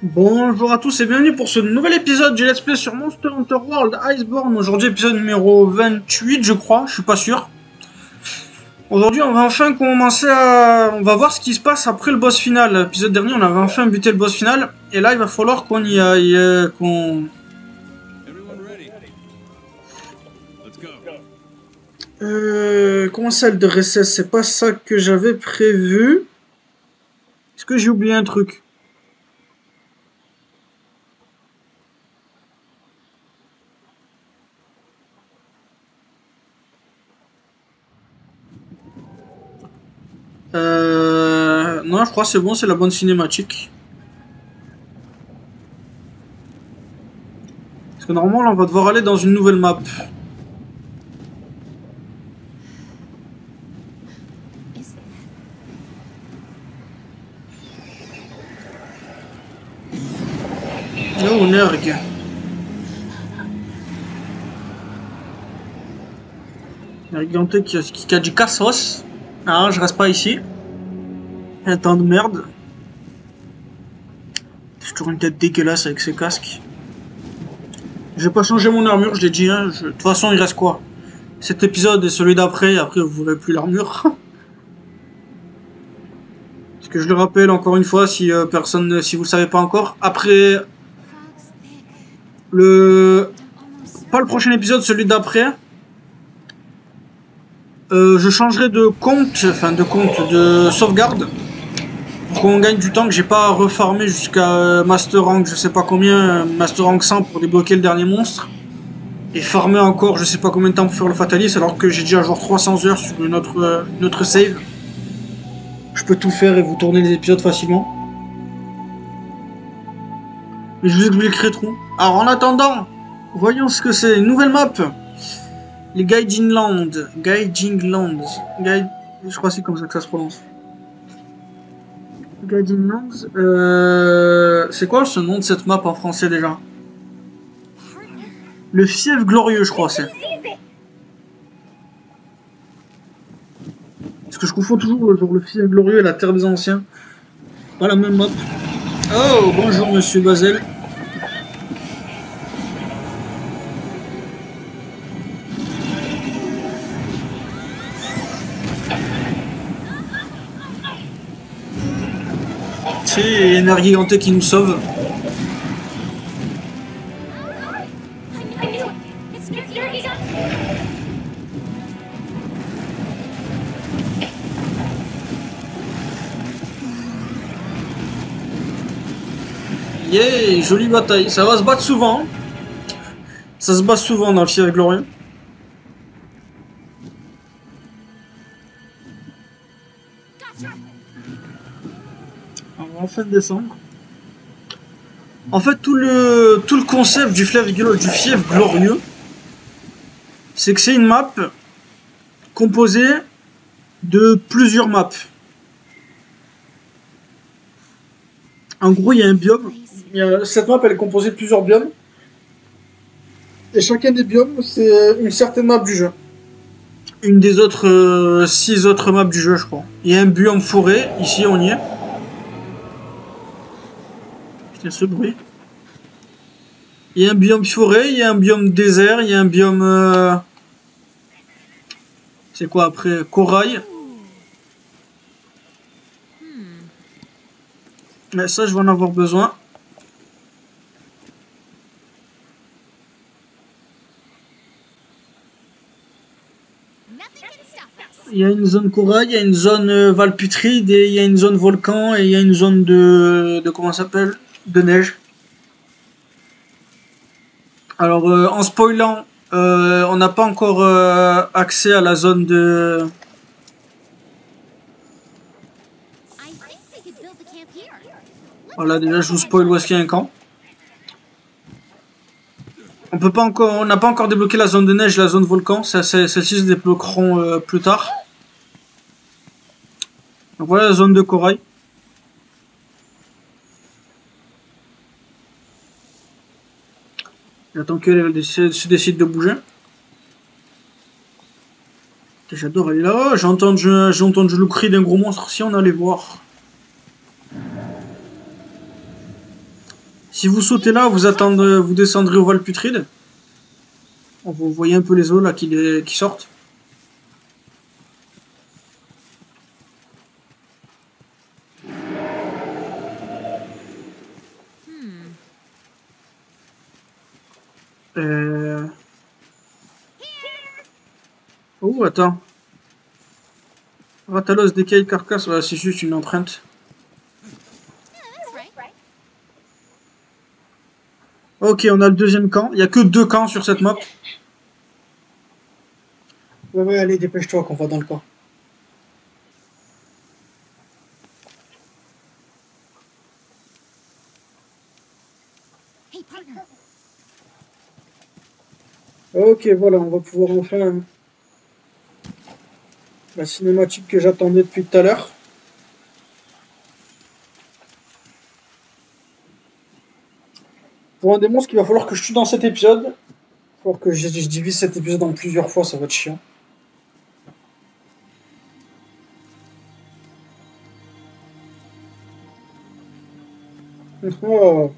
Bonjour à tous et bienvenue pour ce nouvel épisode du Let's Play sur Monster Hunter World Iceborne. Aujourd'hui épisode numéro 28 je crois, je suis pas sûr. Aujourd'hui on va enfin commencer à... On va voir ce qui se passe après le boss final. L'épisode dernier on avait enfin buté le boss final. Et là il va falloir qu'on y aille... Comment ça le DRSS? C'est pas ça que j'avais prévu. Est-ce que j'ai oublié un truc? Non, je crois que c'est bon, c'est la bonne cinématique. Parce que normalement, là, on va devoir aller dans une nouvelle map. Oh, Nerg. Nerganté qui a du cassos. Ah, je reste pas ici. Un temps de merde. J'ai toujours une tête dégueulasse avec ces casques. Je vais pas changer mon armure, je l'ai dit. Hein. De toute façon, il reste quoi? Cet épisode et celui d'après, après vous verrez plus l'armure. Parce que je le rappelle encore une fois, si personne, si vous le savez pas encore, après pas le prochain épisode, celui d'après, je changerai de compte, de sauvegarde. Pour qu'on gagne du temps, que j'ai pas à refarmer jusqu'à Master Rank, je sais pas combien, Master Rank 100 pour débloquer le dernier monstre. Et farmer encore je sais pas combien de temps pour faire le Fatalis, alors que j'ai déjà genre 300 heures sur une autre save. Je peux tout faire et vous tourner les épisodes facilement. Mais je vous expliquerai trop. Alors en attendant, voyons ce que c'est. Une nouvelle map. Les Gaijin Lands. Gaijin Lands. Je crois que c'est comme ça que ça se prononce. Gaijin Lands. C'est quoi ce nom de cette map en français déjà? Le fief glorieux, je crois c'est. Parce que je confonds toujours genre, le fief glorieux et la terre des anciens. Pas la même map. Oh, bonjour monsieur Bazel. C'est Nergiganté qui nous sauve. Yeah, jolie bataille. Ça va se battre souvent. Ça se bat souvent dans le fief glorieux. On va enfin descendre. En fait, tout le concept du fief glorieux, c'est que c'est une map composée de plusieurs maps. En gros, il y a un biome. Cette map, elle est composée de plusieurs biomes. Et chacun des biomes, c'est une certaine map du jeu. Une des autres 6 autres maps du jeu, je crois. Il y a un biome forêt, ici on y est. Putain, ce bruit. Il y a un biome forêt, il y a un biome désert, il y a un biome... C'est quoi après? Corail. Mais ça, je vais en avoir besoin. Il y a une zone corail, il y a une zone valputride, et il y a une zone volcan, et il y a une zone de comment ça s'appelle? De neige. Alors, en spoilant, on n'a pas encore accès à la zone de... Voilà, déjà je vous spoil où est-ce qu'il y a un camp. On n'a pas encore débloqué la zone de neige, la zone volcan. Celles-ci se débloqueront plus tard. Donc voilà la zone de corail. J'attends qu'elle se décide de bouger. J'adore aller là. J'ai entendu le cri d'un gros monstre. Si on allait voir. Si vous sautez là, vous attendez, vous descendrez au Val Putride. Vous voyez un peu les eaux là qui sortent. Oh, attends. Ratalos, décaille, carcasse, ouais, c'est juste une empreinte. Ok, on a le deuxième camp. Il n'y a que 2 camps sur cette map. Ouais, allez, dépêche-toi qu'on va dans le camp. Ok, voilà, on va pouvoir enfin la cinématique que j'attendais depuis tout à l'heure. Pour un des monstres qu'il va falloir que je tue dans cet épisode. Il va falloir que je divise cet épisode en plusieurs fois, ça va être chiant. Oh.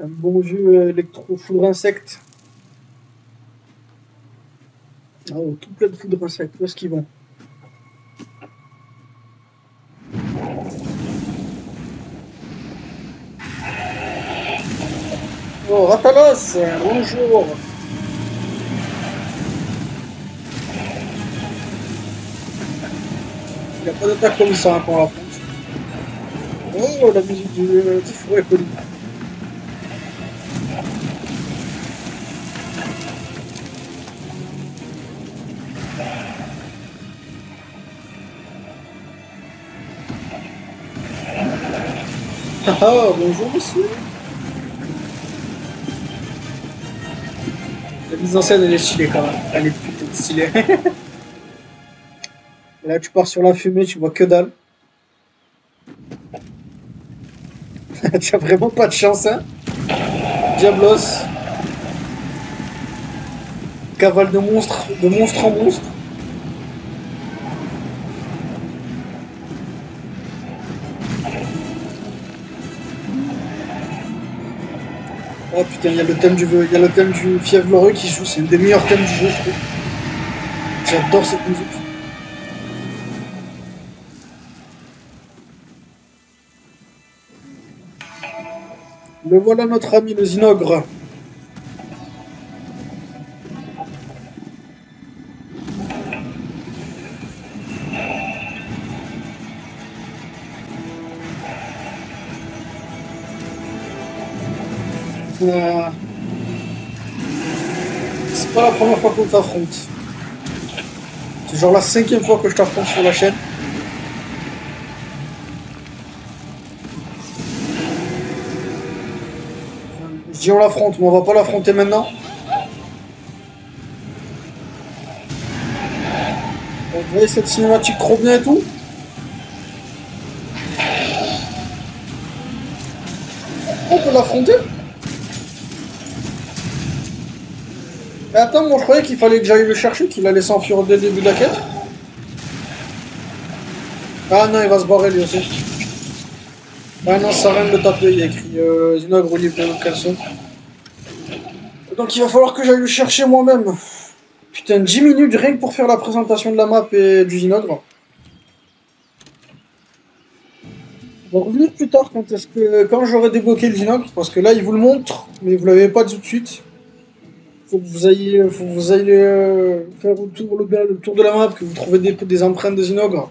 Un bon vieux électro-foudre insecte. Oh, tout plein de foudre insectes, où est-ce qu'ils vont? Oh, Ratalos, bonjour. Il n'y a pas d'attaque comme ça hein, pour la France. Oh, la musique du fourré poli. Ah, bonjour monsieur. La mise en scène elle est stylée quand même. Elle est putain de stylée. Et là tu pars sur la fumée, tu vois que dalle. Tu as vraiment pas de chance hein. Diablos. Cavale de monstre en monstre. Oh putain, il y a le thème du fièvre glorieux qui joue, c'est un des meilleurs thèmes du jeu, je trouve. J'adore cette musique. Le voilà notre ami le Zinogre. C'est pas la première fois qu'on t'affronte. C'est genre la 5e fois que je t'affronte sur la chaîne. Je dis on l'affronte, mais on va pas l'affronter maintenant. Vous voyez cette cinématique trop bien et tout. On peut l'affronter. Mais attends, moi je croyais qu'il fallait que j'aille le chercher, qu'il allait s'enfuir dès le début de la quête. Ah non, il va se barrer lui aussi. Ah non, ça sert à rien de le taper, il y a écrit Zinogre au livre de Caleçon. Donc il va falloir que j'aille le chercher moi-même. Putain, 10 minutes rien que pour faire la présentation de la map et du Zinogre. On va revenir plus tard quand j'aurai débloqué le Zinogre, parce que là il vous le montre, mais vous l'avez pas tout de suite. Faut que vous ayez faire le tour de la map, que vous trouvez des empreintes de Zinogre.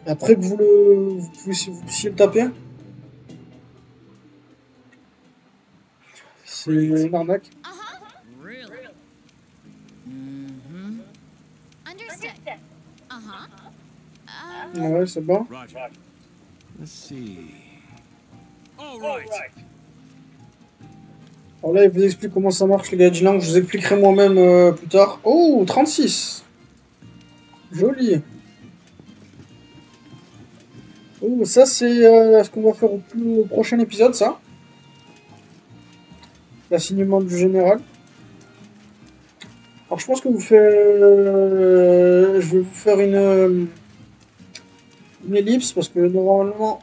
Et après que vous puissiez le taper. C'est une arnaque. Ouais, c'est bon. Alors là, il vous explique comment ça marche, les gars de langue. Je vous expliquerai moi-même plus tard. Oh, 36. Joli. Oh, ça, c'est ce qu'on va faire au prochain épisode, ça. L'assignement du général. Alors, je pense que je vais vous faire une ellipse parce que normalement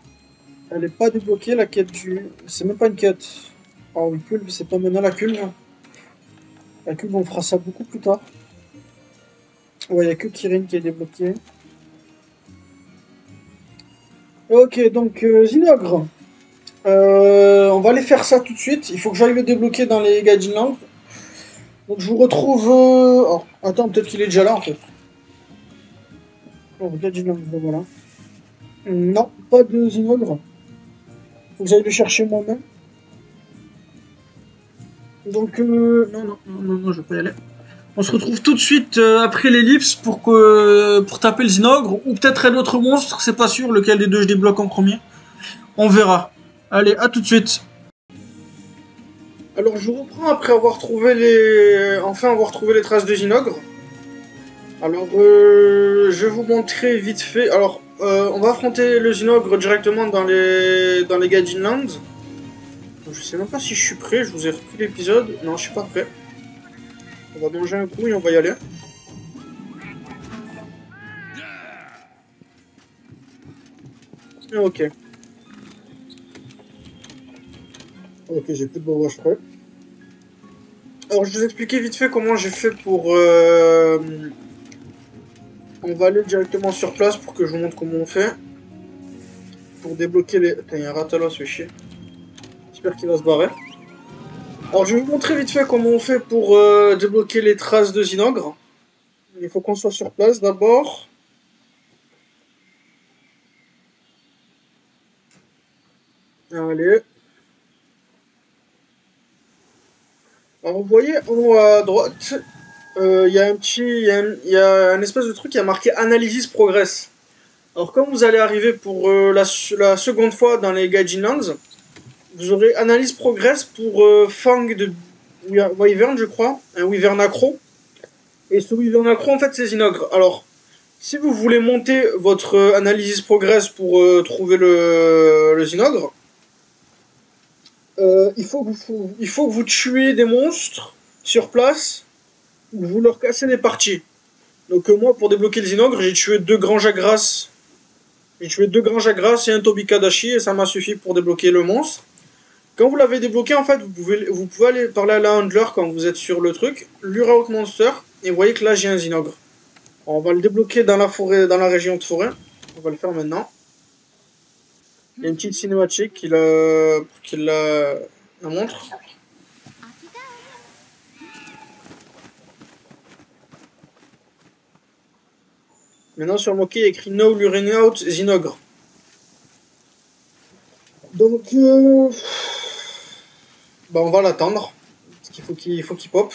elle est pas débloquée la quête du. C'est même pas une quête. Alors une culve, c'est pas maintenant la culve. La culve on fera ça beaucoup plus tard. Ouais, il n'y a que Kirin qui est débloqué. Ok, donc Zinogre. On va aller faire ça tout de suite. Il faut que j'aille le débloquer dans les Gaijin Land. Donc je vous retrouve. Oh, attends, peut-être qu'il est déjà là en fait. Oh, Gaijin Land, voilà. Non, pas de Zinogre. Faut que j'aille le chercher moi-même. Donc, non, je vais pas y aller. On se retrouve tout de suite après l'ellipse pour taper le Zinogre, ou peut-être un autre monstre, c'est pas sûr lequel des deux je débloque en premier. On verra. Allez, à tout de suite. Alors je reprends après avoir trouvé avoir trouvé les traces de Zinogre. Alors je vais vous montrer vite fait. Alors on va affronter le Zinogre directement dans les Gaijin Lands. Je sais même pas si je suis prêt, je vous ai repris l'épisode. Non, je suis pas prêt. On va manger un coup et on va y aller. Ok. Ok, j'ai plus de bobage prêt. Alors, je vais vous expliquer vite fait comment j'ai fait pour... On va aller directement sur place pour que je vous montre comment on fait. Pour débloquer les... Putain, il y a un Rathalos, fait chier. J'espère qu'il va se barrer. Alors, je vais vous montrer vite fait comment on fait pour débloquer les traces de Zinogre. Il faut qu'on soit sur place d'abord. Allez. Alors, vous voyez en haut à droite, il y a un petit... Il y a un espèce de truc qui a marqué Analysis Progress. Alors, quand vous allez arriver pour la seconde fois dans les Gaijin Lands, vous aurez Analyse Progress pour Fang de Wyvern, je crois. Un Wyvern accro. Et ce Wyvern accro, en fait, c'est Zinogre. Alors, si vous voulez monter votre Analysis Progress pour trouver le Zinogre, il faut que vous tuez des monstres sur place, ou vous leur cassez des parties. Donc moi, pour débloquer le Zinogre, j'ai tué 2 grands Jagras. J'ai tué 2 grands Jagras et un Tobikadashi, et ça m'a suffi pour débloquer le monstre. Quand vous l'avez débloqué, en fait, vous pouvez aller parler à la handler quand vous êtes sur le truc, lure out monster, et vous voyez que là j'ai un Zinogre. On va le débloquer dans la forêt, dans la région de forêt. On va le faire maintenant. Il y a une petite cinématique qui la montre. Maintenant sur le moquet il y a écrit No luring out Zinogre. Donc bah on va l'attendre. Parce qu'il faut qu'il pop.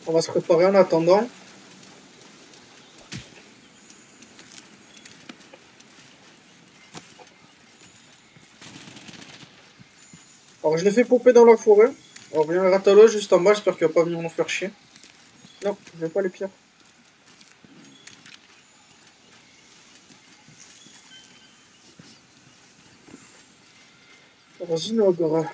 On va se préparer en attendant. Alors je l'ai fait popper dans la forêt. Alors il y a un Rathalos juste en bas, j'espère qu'il va pas venir nous faire chier. Non, je vais pas les pires. Alors Zinogre.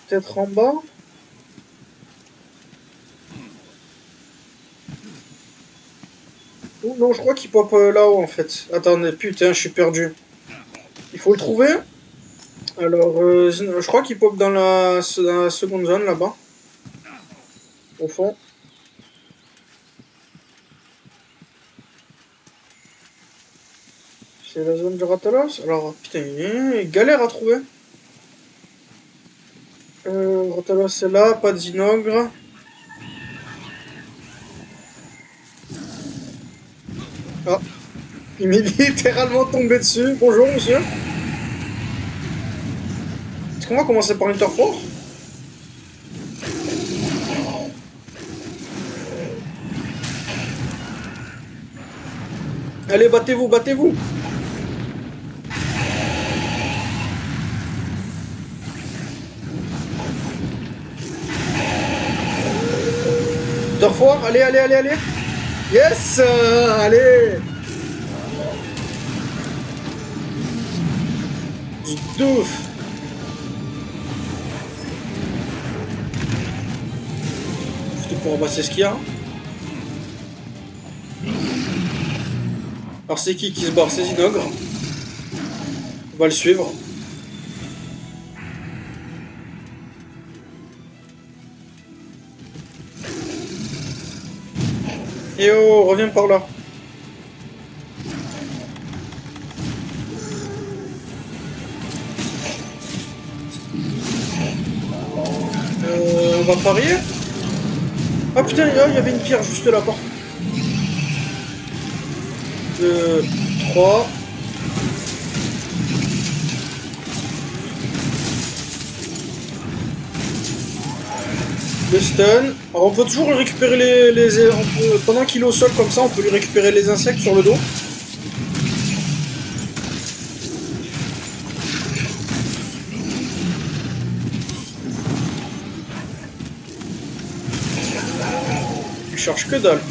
Peut-être en bas. Oh non, je crois qu'il pop là-haut en fait. Attendez, putain, je suis perdu. Il faut le trouver. Alors, je crois qu'il pop dans la seconde zone là-bas. Au fond. C'est la zone de Rathalos. Alors, putain, il galère à trouver. Rathalos c'est là, pas de Zinogre. Ah, il m'est littéralement tombé dessus. Bonjour monsieur. Est-ce qu'on va commencer par une Interfort? Allez, battez-vous, battez-vous. Interfort, allez, allez, allez, allez. Yes, allez. De ouf. Surtout pour ramasser ce qu'il y a. Alors c'est qui se barre? C'est Zinogre. On va le suivre. Et oh, reviens par là. On va parier. Ah putain, il y avait une pierre juste là, par 2, 3. Le stun. Alors on peut toujours récupérer pendant qu'il est au sol comme ça, on peut lui récupérer les insectes sur le dos. Il charge que dalle.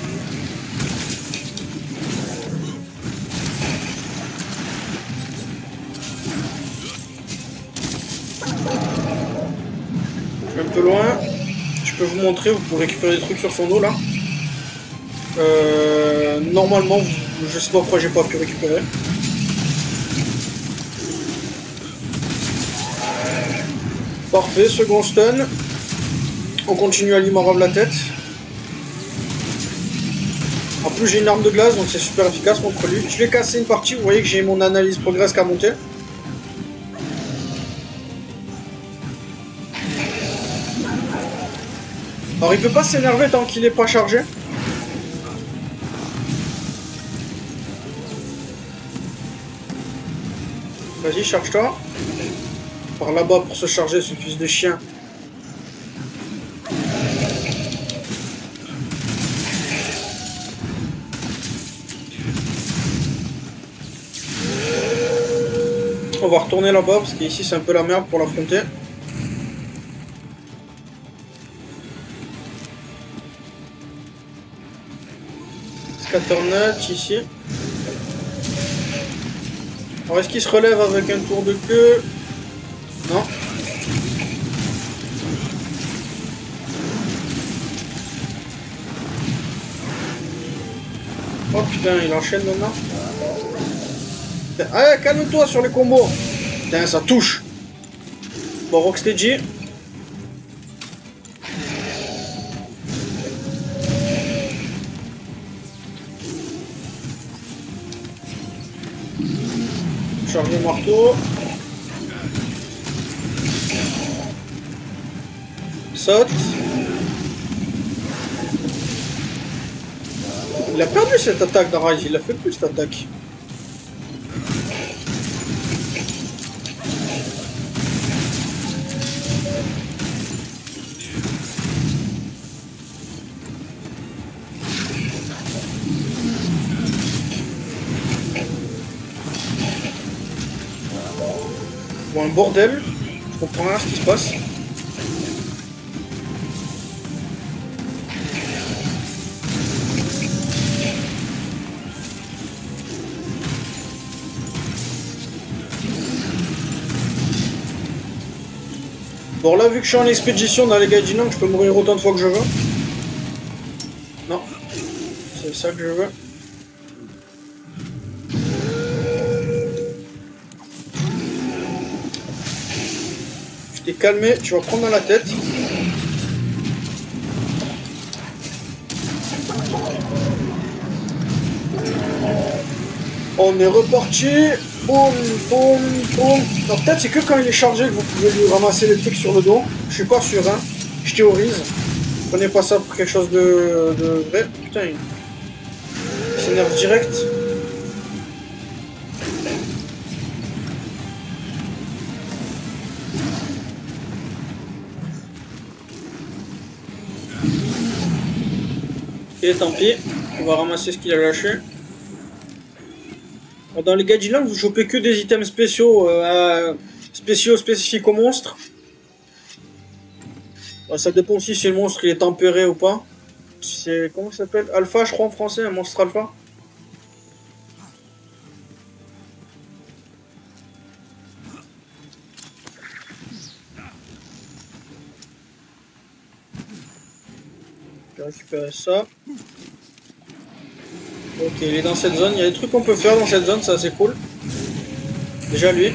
Je suis un peu loin. Je peux vous montrer, vous pouvez récupérer des trucs sur son dos là. Normalement, je sais pas pourquoi j'ai pas pu récupérer. Parfait, second stun. On continue à lui marave la tête. En plus j'ai une arme de glace donc c'est super efficace contre lui. Je vais casser une partie, vous voyez que j'ai mon analyse progress qui a monté. Alors il peut pas s'énerver tant qu'il est pas chargé. Vas-y, charge-toi. Par là-bas pour se charger, ce fils de chien. On va retourner là-bas parce qu'ici c'est un peu la merde pour l'affronter. Scatternet ici. Alors est-ce qu'il se relève avec un tour de queue? Non. Oh putain, il enchaîne maintenant. Allez, calme-toi sur les combos. Putain, ça touche. Bon, Rocksteady. Charge le marteau. Saute. Il a perdu cette attaque d'Arise, il a fait plus cette attaque. Bon, un bordel, je comprends rien ce qui se passe. Bon là vu que je suis en expédition dans les Gaijinong, je peux mourir autant de fois que je veux. Non, c'est ça que je veux. Je t'ai calmé, tu vas prendre dans la tête. On est reparti. Boum, boum, boum. Alors peut-être c'est que quand il est chargé que vous pouvez lui ramasser les trucs sur le dos. Je suis pas sûr, hein. Je théorise. Prenez pas ça pour quelque chose de vrai. Putain, il s'énerve direct. Et tant pis, on va ramasser ce qu'il a lâché. Dans les Gaijinong, vous chopez que des items spéciaux, spécifiques aux monstres. Ça dépend aussi si le monstre il est tempéré ou pas. C'est comment ça s'appelle? Alpha, je crois en français, un monstre alpha. Je vais récupérer ça. Ok, il est dans cette zone. Il y a des trucs qu'on peut faire dans cette zone, c'est assez cool. Déjà lui.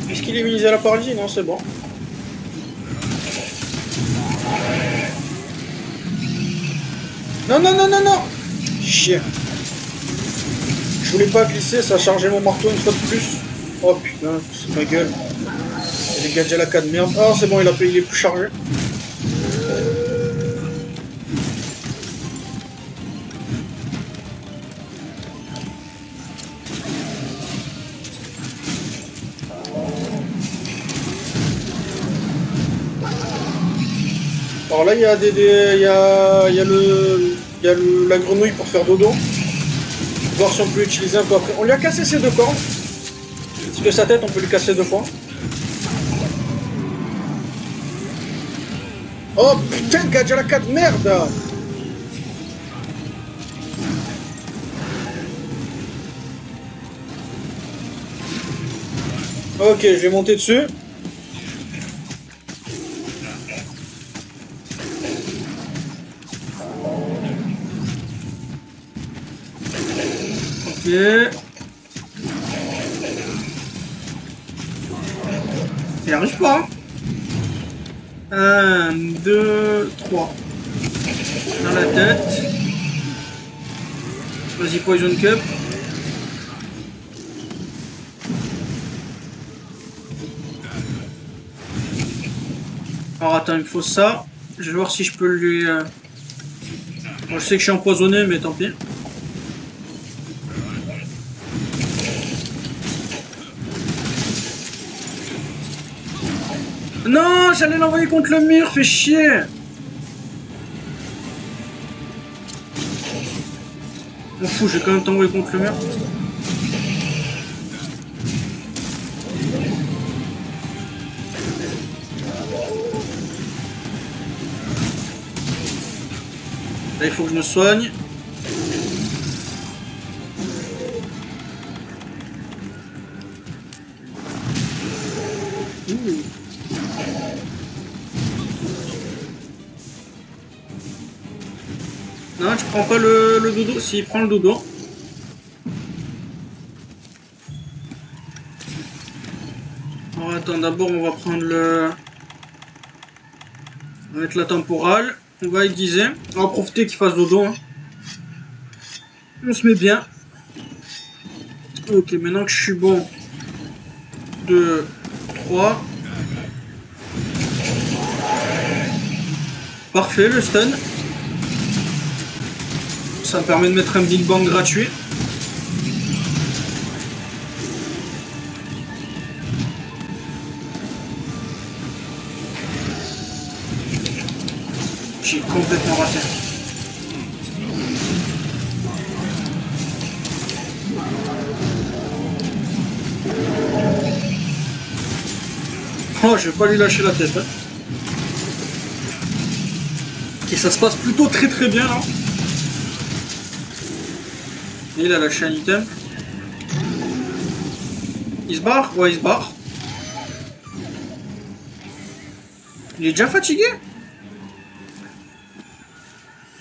Est-ce qu'il est immunisé à la paralysie? Non, c'est bon. Non, non, non, non, non! Chien. Je voulais pas glisser, ça a chargé mon marteau une fois de plus. Oh putain, c'est ma gueule. Il y a des gadgets à la cas de merde. Ah, c'est bon, il est plus chargé. Alors là, il y a la grenouille pour faire dodo. Voir si on peut l'utiliser un peu après. On lui a cassé ses deux cornes. Parce que sa tête, on peut lui casser deux fois. Oh putain, gadget à la 4, merde! Ok, je vais monter dessus. Ok. Il arrive pas. 1, 2, 3. Dans la tête. Vas-y, Poison Cup. Alors attends, il me faut ça. Je vais voir si je peux lui... Bon, je sais que je suis empoisonné, mais tant pis. Non, j'allais l'envoyer contre le mur, fais chier. M'en fous, je vais quand même t'envoyer contre le mur. Là, il faut que je me soigne. Non, tu prends pas le dodo. Si, prends le dodo. Alors attends, d'abord on va prendre le... On va mettre la temporale. On va aiguiser. On va profiter qu'il fasse dodo. Hein. On se met bien. Ok, maintenant que je suis bon. 2, 3. Parfait, le stun. Ça me permet de mettre un Big Bang gratuit. J'ai complètement raté. Oh, je vais pas lui lâcher la tête. Hein. Et ça se passe plutôt très très bien là. Et il a lâché un item. Il se barre? Ouais, il se barre. Il est déjà fatigué?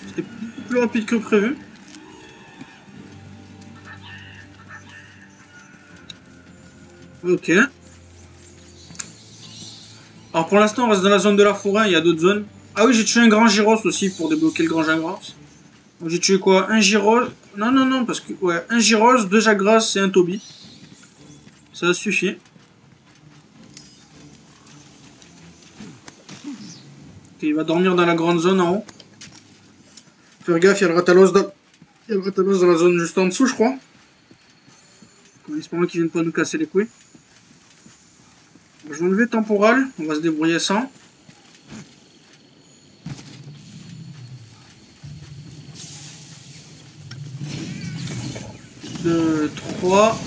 C'était beaucoup plus rapide que prévu. Ok. Alors pour l'instant on reste dans la zone de la forêt, il y a d'autres zones. Ah oui, j'ai tué un grand gyros aussi pour débloquer le grand gyros. Donc j'ai tué quoi? Un gyros? Non, non, non, parce que... Ouais, un gyros, 2 jagras et un toby. Ça suffit. Ok, il va dormir dans la grande zone en haut. Faire gaffe, il y a le Ratalos dans... Il y a le Ratalos dans la zone juste en dessous, je crois. En espérant qu'il vienne pas nous casser les couilles. Je vais enlever temporal, on va se débrouiller sans. Deux, 3.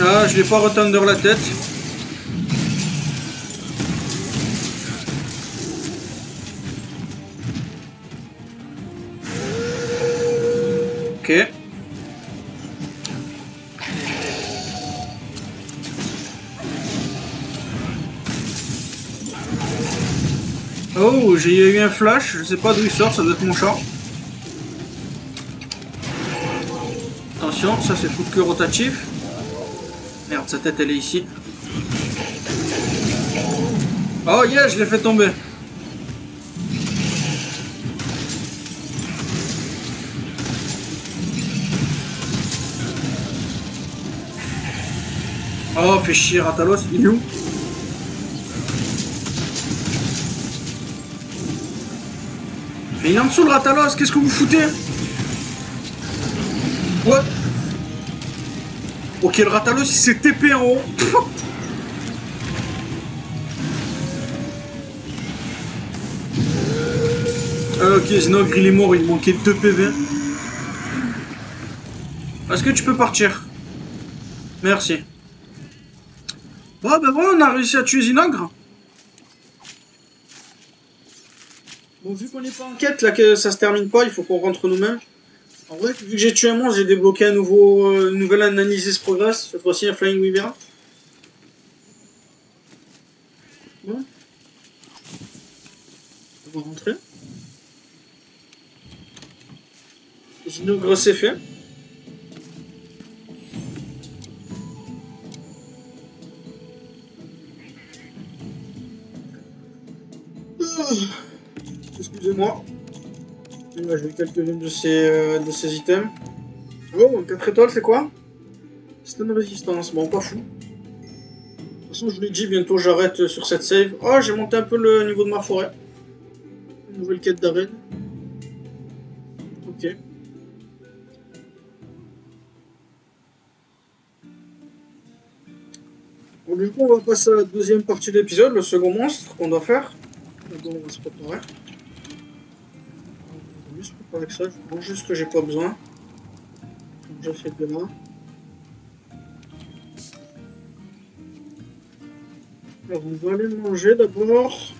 Ah, je vais pas retendre la tête. Ok. Oh, j'ai eu un flash, je sais pas d'où il sort, ça doit être mon chat. Attention, ça c'est coup de queue rotatif. Merde, sa tête elle est ici. Oh yeah, je l'ai fait tomber. Oh, fais chier, Ratalos, il est où? Mais il est en dessous le Ratalos, qu'est-ce que vous foutez? What? Ok, le Ratalos il s'est TP en haut. Ok, Znogre il est mort, il manquait 2 PV. Est-ce que tu peux partir? Merci. Bon, ben voilà, on a réussi à tuer Zinogre. Bon, vu qu'on n'est pas en quête, là, que ça se termine pas, il faut qu'on rentre nous-mêmes. En vrai, vu que j'ai tué un monstre, j'ai débloqué un nouveau, une nouvelle analysis progress. Cette fois-ci, un Flying Wyvern. Bon. On va rentrer. Zinogre, c'est fait. Excusez-moi. Là, j'ai quelques-unes de ces items. Oh, 4 étoiles, c'est quoi? C'est une résistance. Bon, pas fou. De toute façon, je vous l'ai dit, bientôt j'arrête sur cette save. Oh, j'ai monté un peu le niveau de ma forêt. Une nouvelle quête d'arène. Ok. Bon, du coup, on va passer à la deuxième partie de l'épisode, le second monstre qu'on doit faire. D'abord, on va se préparer. On va juste préparer que ça. Je prends juste ce que j'ai pas besoin. Donc, j'ai fait de là. Alors, on va aller manger d'abord.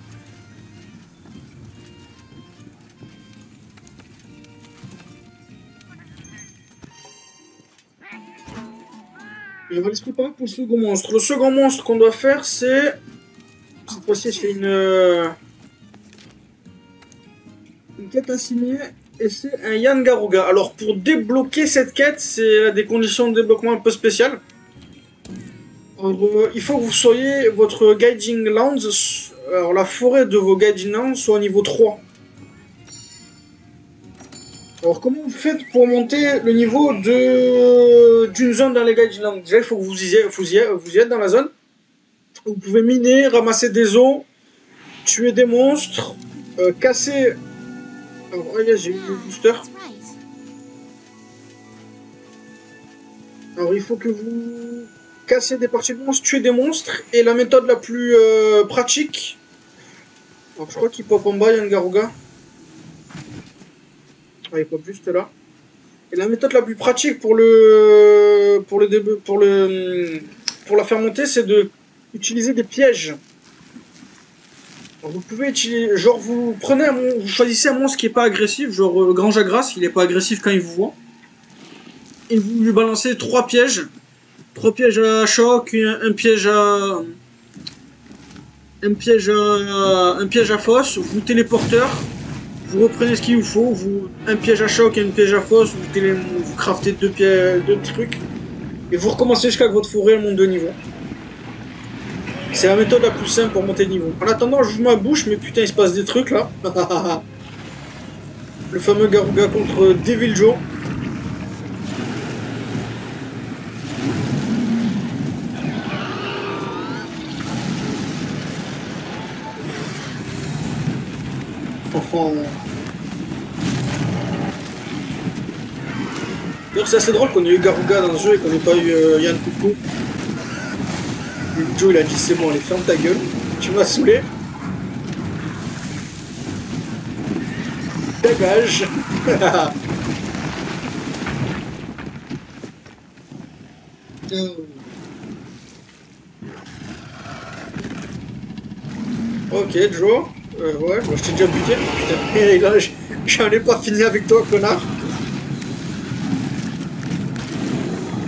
Et on va aller se préparer pour le second monstre. Le second monstre qu'on doit faire, c'est... Cette fois-ci, je fais une quête assignée, et c'est un Yangaruga. Alors, pour débloquer cette quête, c'est des conditions de débloquement un peu spéciales. Alors, il faut que vous soyez votre Guiding Lands, alors la forêt de vos Guiding Lands soit au niveau 3. Alors, comment vous faites pour monter le niveau d'une zone dans les Guiding Lands? Déjà, il faut que vous y êtes dans la zone. Vous pouvez miner, ramasser des os, tuer des monstres, casser... Alors, regarde, j'ai eu le booster. Alors, il faut que vous cassiez des parties de monstres, tuer des monstres. Et la méthode la plus pratique... Alors, je crois qu'il pop en bas, Yangaruga. Ah, il pop juste là. Et la méthode la plus pratique pour la faire monter, c'est de utiliser des pièges. Alors vous pouvez utiliser, genre vous choisissez un monstre qui est pas agressif, genre le Grand Jagras, il est pas agressif quand il vous voit. Et vous lui balancez 3 pièges. 3 pièges à choc, un piège à fosse, vous téléporteur, vous reprenez ce qu'il vous faut, un piège à choc et un piège à fosse, vous craftez 2 trucs, et vous recommencez jusqu'à que votre forêt monte de niveau. C'est la méthode la plus simple pour monter de niveau. En attendant, j'ouvre ma bouche, mais putain, il se passe des trucs là. Le fameux Garuga contre Devil Joe. D'ailleurs, c'est assez drôle qu'on ait eu Garuga dans ce jeu et qu'on n'ait pas eu Yann Coucou. Joe il a dit c'est bon, allez ferme ta gueule, tu m'as saoulé. Dégage. Ok, Joe. Ouais, moi je t'ai déjà buté. Putain, et là, j'en ai pas fini avec toi, connard.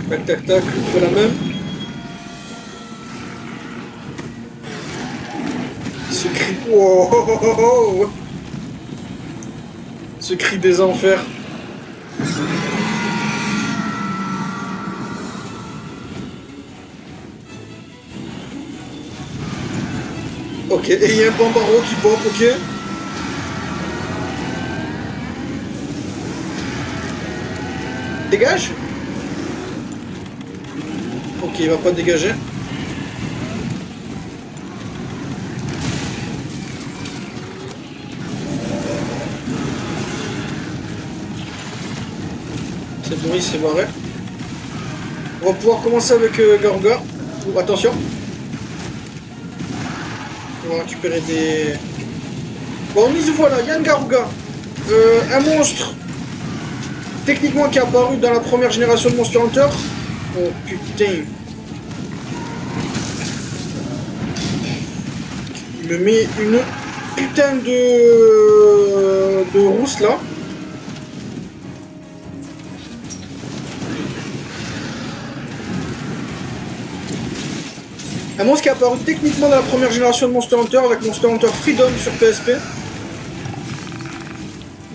Tac, tac, tac, on fait la même. Ce cri... Wow, oh, oh, oh, oh. Ce cri des enfers. Ok, et il y a un bambaro qui pop, ok. Dégage. Ok, il va pas dégager. C'est bon, il s'est barré. On va pouvoir commencer avec Garuga. Oh, attention. On va récupérer des... Bon, nous voilà, Yann Garuga. Un monstre. Techniquement qui est apparu dans la première génération de Monster Hunter. Oh putain. Il me met une putain de rousse là. Un monstre qui est apparu techniquement dans la première génération de Monster Hunter avec Monster Hunter Freedom sur PSP.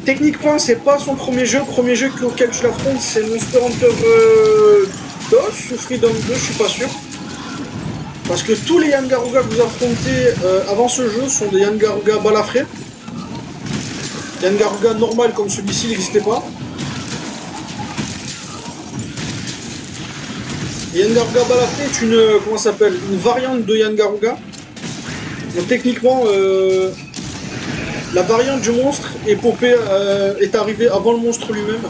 Techniquement, c'est pas son premier jeu. Le premier jeu auquel tu l'affrontes, c'est Monster Hunter DOS ou Freedom 2, je suis pas sûr. Parce que tous les Yann Garuga que vous affrontez avant ce jeu sont des Yann Garuga balafrés. Yann Garuga normal comme celui-ci n'existait pas. Yann Garuga balafré est une, comment ça s'appelle, une variante de Yann Garuga. Donc techniquement, la variante du monstre épopée est arrivée avant le monstre lui-même.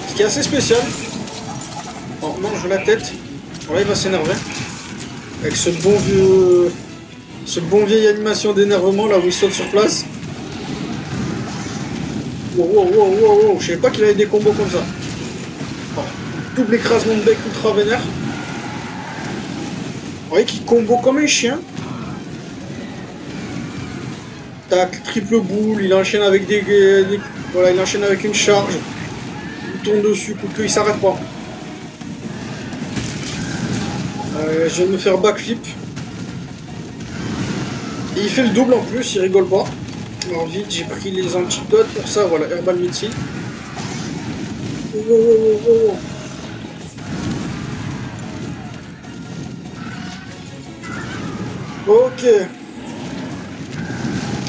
Ce qui est assez spécial. Oh non, je veux la tête. Voilà, il va s'énerver. Avec ce bon vieille animation d'énervement là où il saute sur place. Wow, wow, wow, wow, wow. Je savais pas qu'il avait des combos comme ça. Oh. Double écrasement de bec ultra vénère. Vous voyez qu'il combo comme un chien. Tac, triple boule, il enchaîne avec voilà, il enchaîne avec une charge. Il tourne dessus, coup de queue, il s'arrête pas. Je viens de me faire backflip. Et il fait le double en plus, il rigole pas. Alors vite, j'ai pris les antidotes pour ça, voilà, Herbal Medicine. Oh, oh, oh, oh, oh. Ok.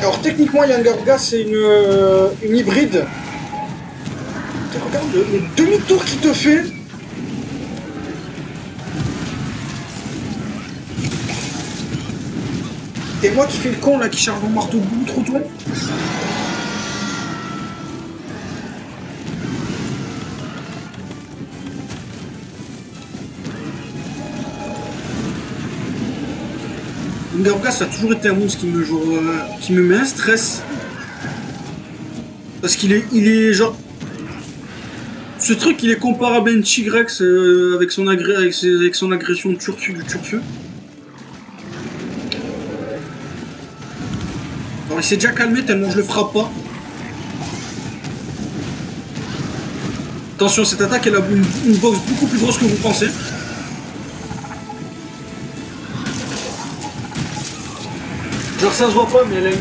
Alors techniquement, Yann Garuga, c'est une hybride. Regarde le demi-tour qu'il te fait. Et moi qui fais le con là, qui charge mon marteau bout trop tôt. Garuga, ça a toujours été un monstre qui me met un stress. Parce qu'il est genre... Ce truc, il est comparable à un Tigrex avec son agression de turfu du turfu. Alors il s'est déjà calmé tellement je le frappe pas. Attention, cette attaque elle a une box beaucoup plus grosse que vous pensez. Genre ça se voit pas mais elle a une...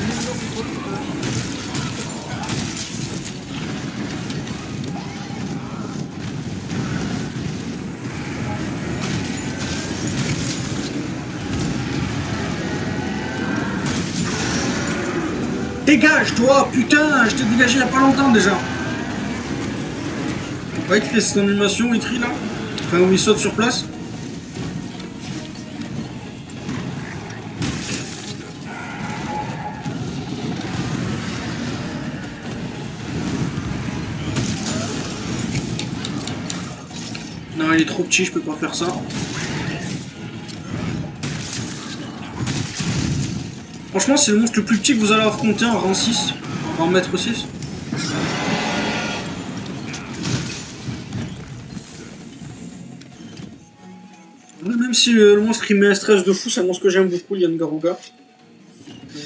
Dégage toi, putain, je t'ai dégagé il y a pas longtemps déjà. Vous voyez qu'il fait cette animation, il crie là. Enfin où il saute sur place. Non, il est trop petit, je peux pas faire ça. Franchement, c'est le monstre le plus petit que vous allez affronter en rang 6, en rang maître 6. Même si le monstre il met un stress de fou, c'est un monstre que j'aime beaucoup, Yann Garuga.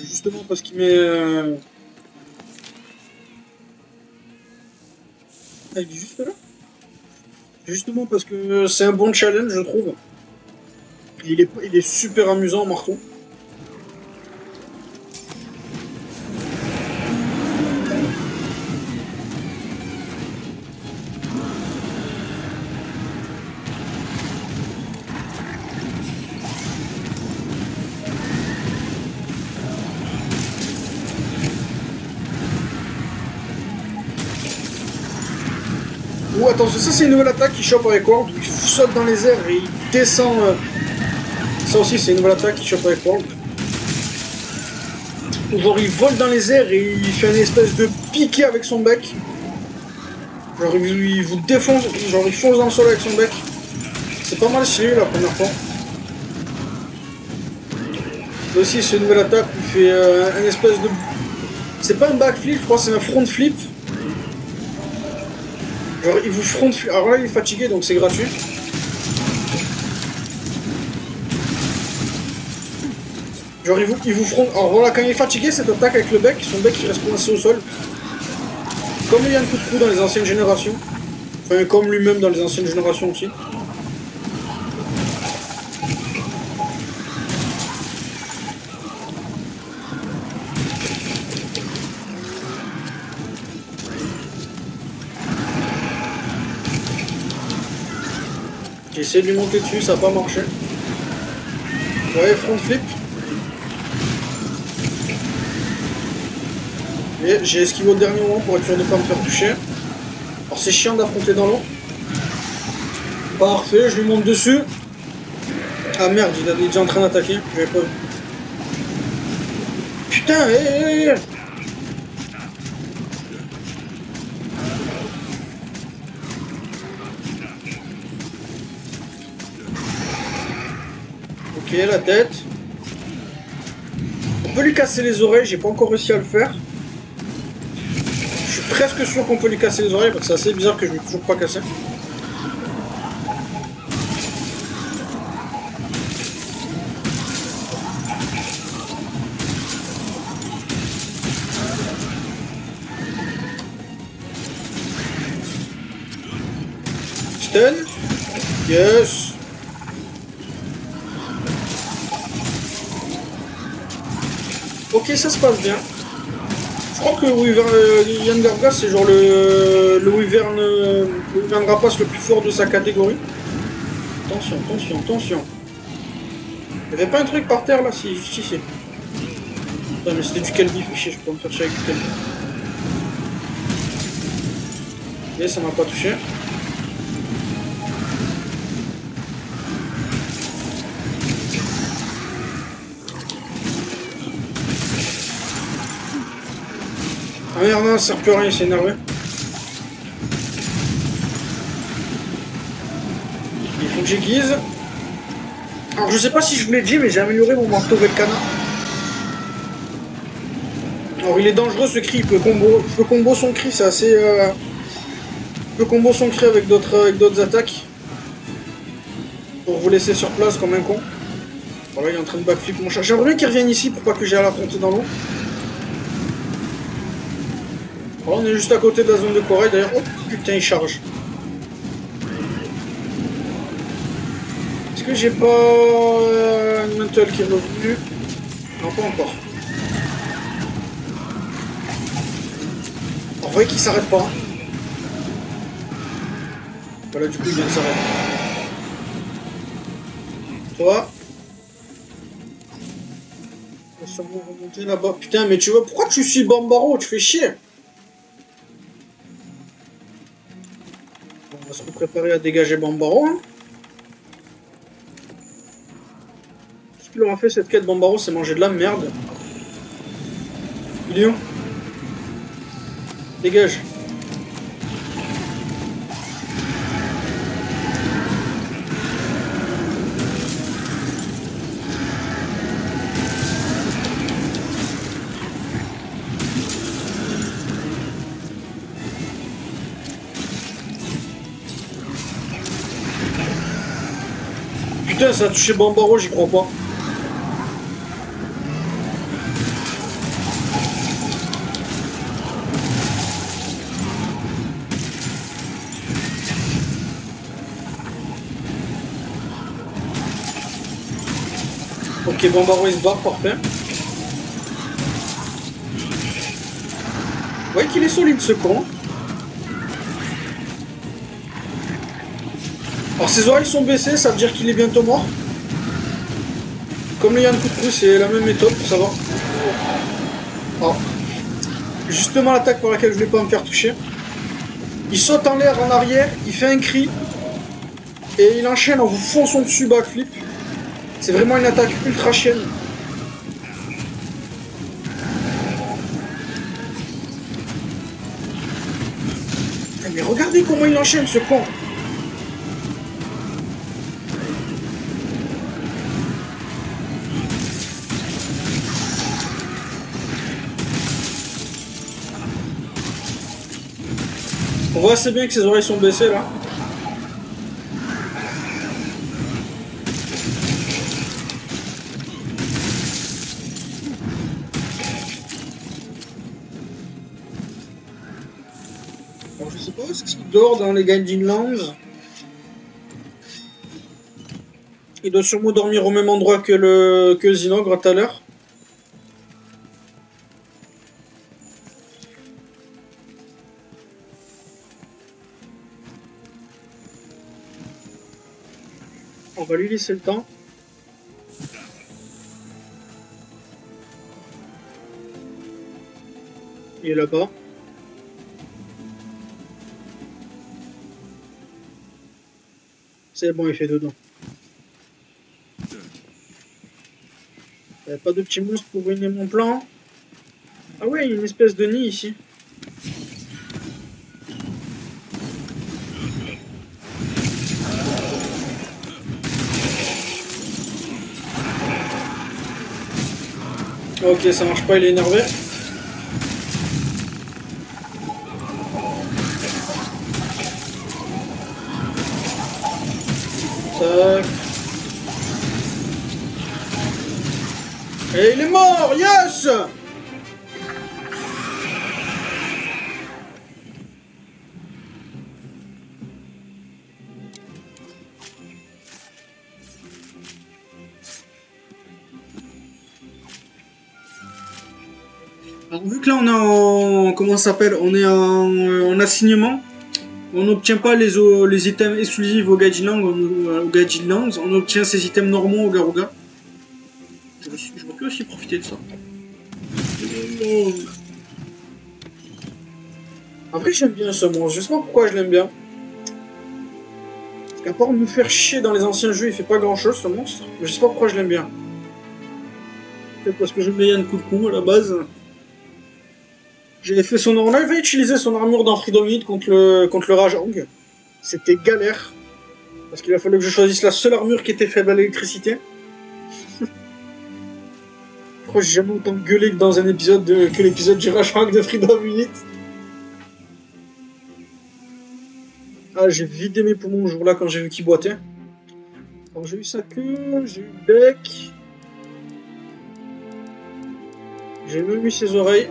Justement parce qu'il met... Ah, il est juste là. Justement parce que c'est un bon challenge, je trouve. Il est super amusant, Marteau. Oh, attends, ça c'est une nouvelle attaque qui chope avec World. Il saute dans les airs et il descend. Ça aussi, c'est une nouvelle attaque qui chope avec World. Genre, il vole dans les airs et il fait une espèce de piqué avec son bec. Genre, il vous défonce, genre, il fonce dans le sol avec son bec. C'est pas mal stylé la première fois. Là aussi, c'est une nouvelle attaque où il fait un espèce de. C'est pas un backflip, je crois, c'est un front flip. Genre, il vous front flip. Alors là, il est fatigué donc c'est gratuit. Genre, il vous front. Alors voilà, quand il est fatigué, cette attaque avec le bec, son bec il reste coincé au sol. Comme il y a un coup de cou dans les anciennes générations. Enfin, comme lui-même dans les anciennes générations aussi. J'ai essayé de lui monter dessus, ça n'a pas marché. Ouais, front flip. Et j'ai esquivé au dernier moment pour être sûr de ne pas me faire toucher. Alors c'est chiant d'affronter dans l'eau. Parfait, je lui monte dessus. Ah merde, il est déjà en train d'attaquer. J'avais pas vu. Putain, hé. Ok, la tête. On peut lui casser les oreilles, j'ai pas encore réussi à le faire. Je suis presque sûr qu'on peut lui casser les oreilles parce que c'est assez bizarre que je ne l'ai toujours pas cassé. Stun. Yes. Ok, ça se passe bien. Je crois que Yann Garuga, c'est genre le Wyvern rapace le plus fort de sa catégorie. Attention, attention, attention. Il n'y avait pas un truc par terre là? Si, si, si. Putain, mais c'était du Kelby, fichier, je peux me faire chier avec du Kelby. Et ça m'a pas touché. Ah merde, non, ça sert plus à rien, il s'est énervé. Il faut que j'aiguise. Alors je sais pas si je vous l'ai dit, mais j'ai amélioré mon marteau Velcana. Alors il est dangereux ce cri, il peut combo son cri, c'est assez... Il peut combo son cri avec d'autres attaques. Pour vous laisser sur place comme un con. Voilà, il est en train de backflip mon chat. J'aimerais bien qu'il revienne ici pour pas que j'aie à l'affronter dans l'eau. On est juste à côté de la zone de corail d'ailleurs. Oh putain, il charge. Est-ce que j'ai pas une mantle qui est revenu? Non, pas encore. On voit qu'il s'arrête pas. Voilà, du coup, il vient de s'arrêter. Toi. On va sûrement remonter là-bas. Putain, mais tu vois, pourquoi tu suis Bambaro? Tu fais chier. On va se préparer à dégager Bambaro. Hein. Ce qu'il aura fait cette quête Bambaro, c'est manger de la merde. Il est où? Dégage. putain, ça a touché Bambaro, j'y crois pas. Ok, Bambaro il se barre, parfait. Vous voyez qu'il est solide ce con. Alors ses oreilles sont baissées, ça veut dire qu'il est bientôt mort. Comme le Yann Coucou, c'est la même méthode pour savoir. Alors, justement l'attaque pour laquelle je voulais pas me faire toucher. Il saute en l'air en arrière, il fait un cri. Et il enchaîne en vous fonçant dessus backflip. C'est vraiment une attaque ultra chienne. Mais regardez comment il enchaîne ce con. On voit assez bien que ses oreilles sont baissées là. Alors, je sais pas ce qu'il dort dans les Gaijin Lands. Il doit sûrement dormir au même endroit que Zinogre tout à l'heure. On va lui laisser le temps. Il est là-bas. C'est bon, il fait dedans. Il n'y a pas de petit monstre pour ruiner mon plan. Ah ouais, il y a une espèce de nid ici. Ok, ça marche pas, il est énervé. Tac. Et il est mort, yes! Alors, vu que là on est en... comment ça s'appelle? On est en assignement. On n'obtient pas les items exclusifs au Gaijin Lands, on obtient ces items normaux au Garuga. Je peux aussi profiter de ça. Après j'aime bien ce monstre, je sais pas pourquoi je l'aime bien. Parce qu'à part me faire chier dans les anciens jeux, il fait pas grand chose ce monstre. Mais je sais pas pourquoi je l'aime bien. Peut-être parce que j'aime bien Yann Coucou à la base. J'avais fait son... On avait utilisé son armure dans Freedom Heat contre le Rajang. C'était galère. Parce qu'il a fallu que je choisisse la seule armure qui était faible à l'électricité. Je crois que j'ai jamais autant gueulé que dans un épisode que l'épisode du Rajang de Freedom Heat. Ah, j'ai vidé mes poumons ce jour-là quand j'ai vu qu'il boitait. Alors j'ai eu sa queue, j'ai eu le bec. J'ai même eu ses oreilles.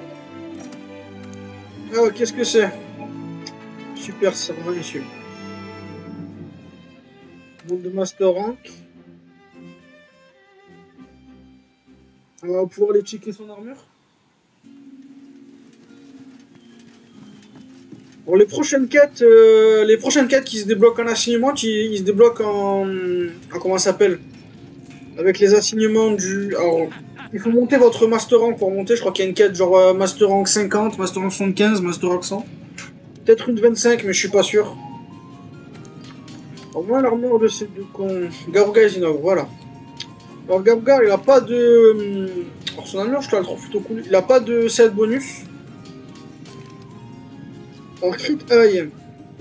Ah, qu'est-ce que c'est? Super servant, monsieur. Monde de Master Rank. On va pouvoir aller checker son armure. Bon, les prochaines quêtes qui se débloquent en assignement, ils se débloquent en comment ça s'appelle? Avec les assignements du... Alors, il faut monter votre Master Rank pour monter. Je crois qu'il y a une quête genre Master Rank 50, Master Rank 75, Master Rank 100. Peut-être une 25, mais je suis pas sûr. Au moins l'armure de ces deux cons. Garuga et Zinogre, voilà. Alors Garuga, il a pas de... Alors son armure, je te la trouve plutôt cool. Il a pas de set bonus. Alors Crit Eye.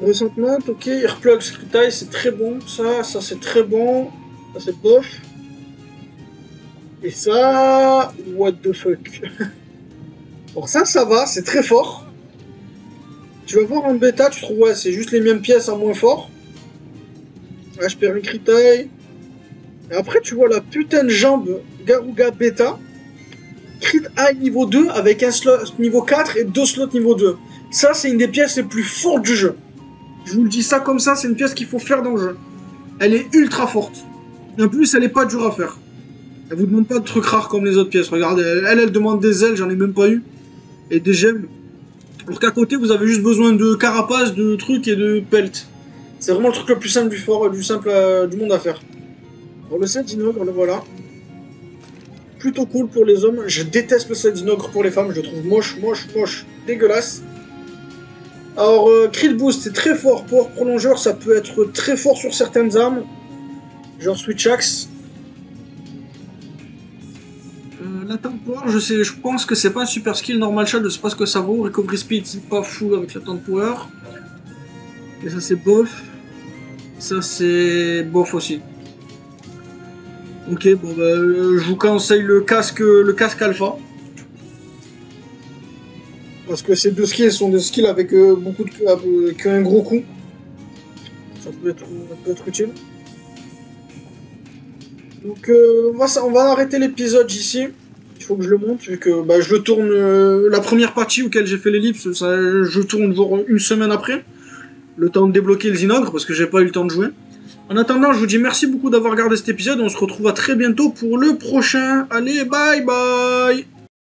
Resentment, ok. Earplug Crit Eye, c'est très bon. Ça c'est très bon. Ça c'est bof. Et ça... What the fuck. Alors ça va, c'est très fort. Tu vas voir en bêta, tu trouves, ouais, c'est juste les mêmes pièces en moins fort. Là, je perds une Crit Eye. Et après, tu vois la putain de jambe Garuga Beta. Crit High niveau 2 avec un slot niveau 4 et 2 slots niveau 2. Ça, c'est une des pièces les plus fortes du jeu. Je vous le dis ça comme ça, c'est une pièce qu'il faut faire dans le jeu. Elle est ultra forte. Et en plus, elle est pas dure à faire. Elle vous demande pas de trucs rares comme les autres pièces. Regardez, elle demande des ailes, j'en ai même pas eu. Et des gemmes. Alors qu'à côté, vous avez juste besoin de carapace, de trucs et de pelt. C'est vraiment le truc le plus simple du fort, du simple du monde à faire. Alors le set d'inogre, le voilà. Plutôt cool pour les hommes. Je déteste le set d'inogre pour les femmes. Je le trouve moche, moche, moche. Dégueulasse. Alors, Crit Boost, c'est très fort. Power prolongeur, ça peut être très fort sur certaines armes. Genre Switch Axe. La Power, je pense que c'est pas un super skill normal shot, je sais pas ce que ça vaut. Recovery Speed, c'est pas fou avec la Power. Et ça, c'est bof. Ça, c'est bof aussi. Ok, bon, bah, je vous conseille le casque alpha. Parce que ces deux skills sont des skills avec beaucoup de avec un gros coup. Ça peut être utile. Donc on va arrêter l'épisode ici. Il faut que je le monte vu que bah, je le tourne la première partie auquel j'ai fait l'ellipse, je tourne genre une semaine après. Le temps de débloquer le Zinogre parce que j'ai pas eu le temps de jouer. En attendant, je vous dis merci beaucoup d'avoir regardé cet épisode. On se retrouve à très bientôt pour le prochain. Allez, bye bye!